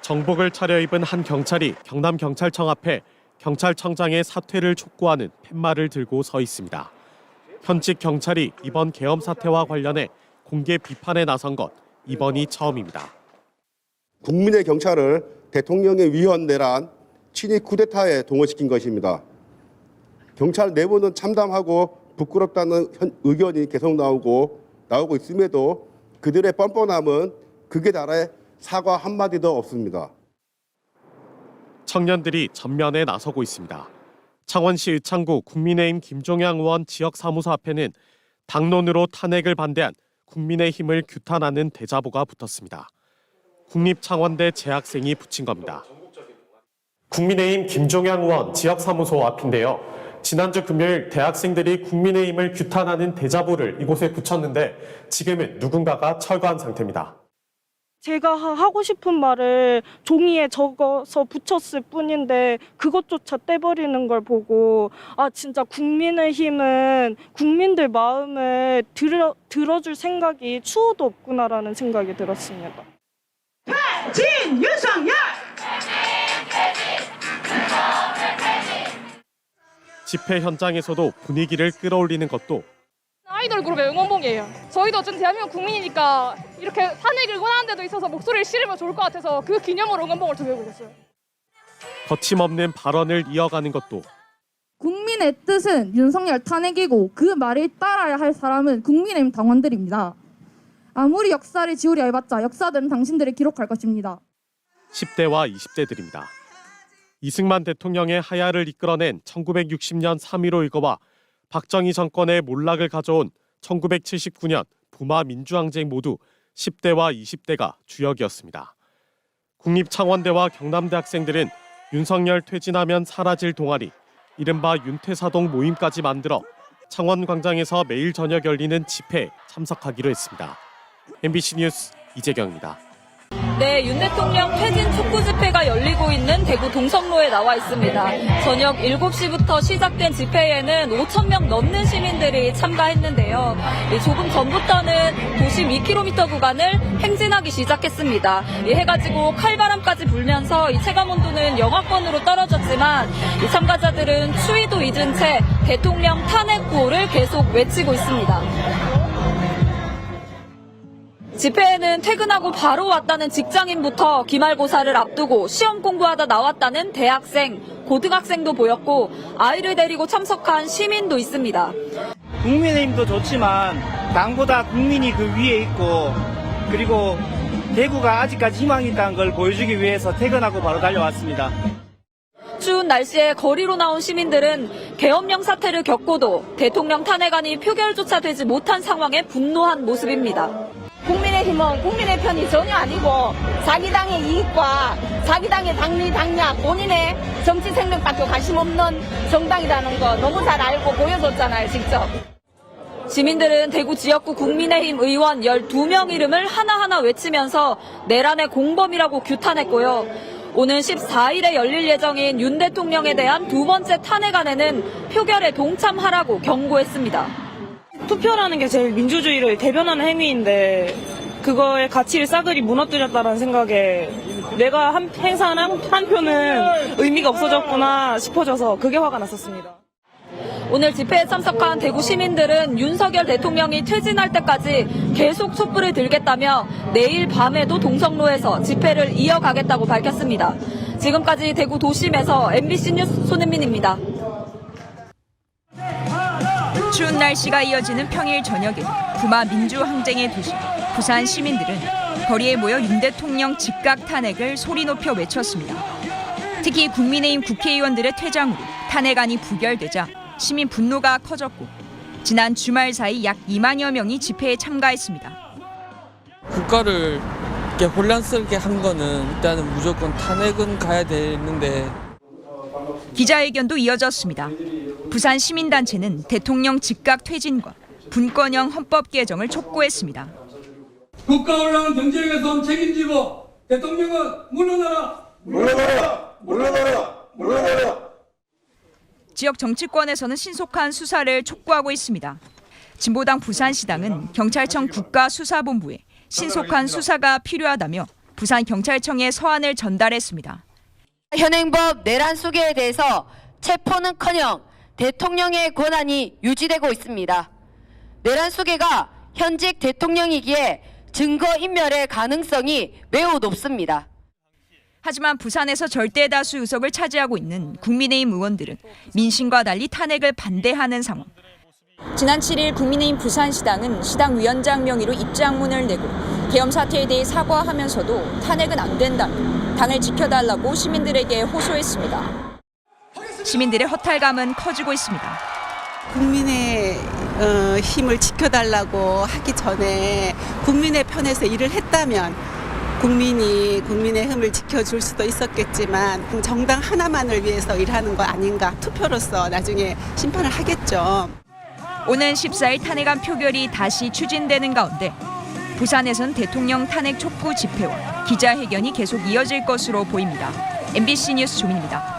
정복을 차려입은 한 경찰이 경남경찰청 앞에 경찰청장의 사퇴를 촉구하는 팻말을 들고 서 있습니다. 현직 경찰이 이번 계엄 사태와 관련해 공개 비판에 나선 것 이번이 처음입니다. 국민의 경찰을 대통령의 위헌 내란, 친위 쿠데타에 동원시킨 것입니다. 경찰 내부는 참담하고 부끄럽다는 의견이 계속 나오고 있음에도 그들의 뻔뻔함은 극에 달해 사과 한마디도 없습니다. 청년들이 전면에 나서고 있습니다. 창원시 의창구 국민의힘 김종양 의원 지역사무소 앞에는 당론으로 탄핵을 반대한 국민의힘을 규탄하는 대자보가 붙었습니다. 국립창원대 재학생이 붙인 겁니다. 국민의힘 김종양 의원 지역사무소 앞인데요. 지난주 금요일 대학생들이 국민의힘을 규탄하는 대자보를 이곳에 붙였는데 지금은 누군가가 철거한 상태입니다. 제가 하고 싶은 말을 종이에 적어서 붙였을 뿐인데 그것조차 떼버리는 걸 보고 진짜 국민의힘은 국민들 마음을 들어줄 생각이 추호도 없구나라는 생각이 들었습니다. 퇴진 윤석열! 집회 현장에서도 분위기를 끌어올리는 것도 아이돌 그룹의 응원봉이에요. 저희도 어쨌든 대한민국 국민이니까 이렇게 탄핵을 원하는 데도 있어서 목소리를 실으면 좋을 것 같아서 그 기념으로 응원봉을 들고 있어요. 거침없는 발언을 이어가는 것도 국민의 뜻은 윤석열 탄핵이고 그 말을 따라야 할 사람은 국민의힘 당원들입니다. 아무리 역사를 지우려 해봤자 역사들은 당신들이 기록할 것입니다. 10대와 20대들입니다. 이승만 대통령의 하야를 이끌어낸 1960년 3.15 일거와 박정희 정권의 몰락을 가져온 1979년 부마 민주항쟁 모두 10대와 20대가 주역이었습니다. 국립창원대와 경남대 학생들은 윤석열 퇴진하면 사라질 동아리, 이른바 윤퇴사동 모임까지 만들어 창원광장에서 매일 저녁 열리는 집회에 참석하기로 했습니다. MBC 뉴스 이재경입니다. 네, 윤 대통령 퇴진 촉구 집회가 열리고 있는 대구 동성로에 나와 있습니다. 저녁 7시부터 시작된 집회에는 5,000명 넘는 시민들이 참가했는데요. 조금 전부터는 도심 2km 구간을 행진하기 시작했습니다. 해가지고 칼바람까지 불면서 이 체감 온도는 영하권으로 떨어졌지만 이 참가자들은 추위도 잊은 채 대통령 탄핵 구호를 계속 외치고 있습니다. 집회에는 퇴근하고 바로 왔다는 직장인부터 기말고사를 앞두고 시험 공부하다 나왔다는 대학생, 고등학생도 보였고 아이를 데리고 참석한 시민도 있습니다. 국민의힘도 좋지만 당보다 국민이 그 위에 있고 그리고 대구가 아직까지 희망이 있다는 걸 보여주기 위해서 퇴근하고 바로 달려왔습니다. 추운 날씨에 거리로 나온 시민들은 계엄령 사태를 겪고도 대통령 탄핵안이 표결조차 되지 못한 상황에 분노한 모습입니다. 국민의힘은 국민의 편이 전혀 아니고 자기 당의 이익과 자기 당의 당리당략 본인의 정치 생명밖에 관심 없는 정당이라는 거 너무 잘 알고 보여줬잖아요, 직접. 시민들은 대구 지역구 국민의힘 의원 12명 이름을 하나하나 외치면서 내란의 공범이라고 규탄했고요. 오는 14일에 열릴 예정인 윤 대통령에 대한 두 번째 탄핵안에는 표결에 동참하라고 경고했습니다. 투표라는 게 제일 민주주의를 대변하는 행위인데 그거의 가치를 싸그리 무너뜨렸다는 생각에 내가 행사한 한 표는 의미가 없어졌구나 싶어져서 그게 화가 났었습니다. 오늘 집회에 참석한 대구 시민들은 윤석열 대통령이 퇴진할 때까지 계속 촛불을 들겠다며 내일 밤에도 동성로에서 집회를 이어가겠다고 밝혔습니다. 지금까지 대구 도심에서 MBC 뉴스 손은민입니다. 추운 날씨가 이어지는 평일 저녁에 부마 민주항쟁의 도시 부산 시민들은 거리에 모여 윤 대통령 즉각 탄핵을 소리 높여 외쳤습니다. 특히 국민의힘 국회의원들의 퇴장으로 탄핵안이 부결되자 시민 분노가 커졌고 지난 주말 사이 약 2만여 명이 집회에 참가했습니다. 국가를 이렇게 혼란스럽게 한 거는 일단은 무조건 탄핵은 가야 되는데. 기자회견도 이어졌습니다. 부산 시민단체는 대통령 즉각 퇴진과 분권형 헌법 개정을 촉구했습니다. 국가 올라간 경제력에서 책임지고 대통령은 물러나라! 물러나라! 물러나라! 물러나라! 지역 정치권에서는 신속한 수사를 촉구하고 있습니다. 진보당 부산시당은 경찰청 국가수사본부에 신속한 수사가 필요하다며 부산경찰청에 서한을 전달했습니다. 현행법 내란 수계에 대해서 체포는커녕 대통령의 권한이 유지되고 있습니다. 내란 수계가 현직 대통령이기에 증거인멸의 가능성이 매우 높습니다. 하지만 부산에서 절대 다수 의석을 차지하고 있는 국민의힘 의원들은 민심과 달리 탄핵을 반대하는 상황. 지난 7일 국민의힘 부산시당은 시당 위원장 명의로 입장문을 내고 계엄 사태에 대해 사과하면서도 탄핵은 안 된다, 당을 지켜달라고 시민들에게 호소했습니다. 시민들의 허탈감은 커지고 있습니다. 국민의 힘을 지켜달라고 하기 전에 국민의 편에서 일을 했다면 국민이 국민의 힘을 지켜줄 수도 있었겠지만 정당 하나만을 위해서 일하는 거 아닌가, 투표로서 나중에 심판을 하겠죠. 오는 14일 탄핵안 표결이 다시 추진되는 가운데 부산에선 대통령 탄핵 촉구 집회와 기자회견이 계속 이어질 것으로 보입니다. MBC 뉴스 조민입니다.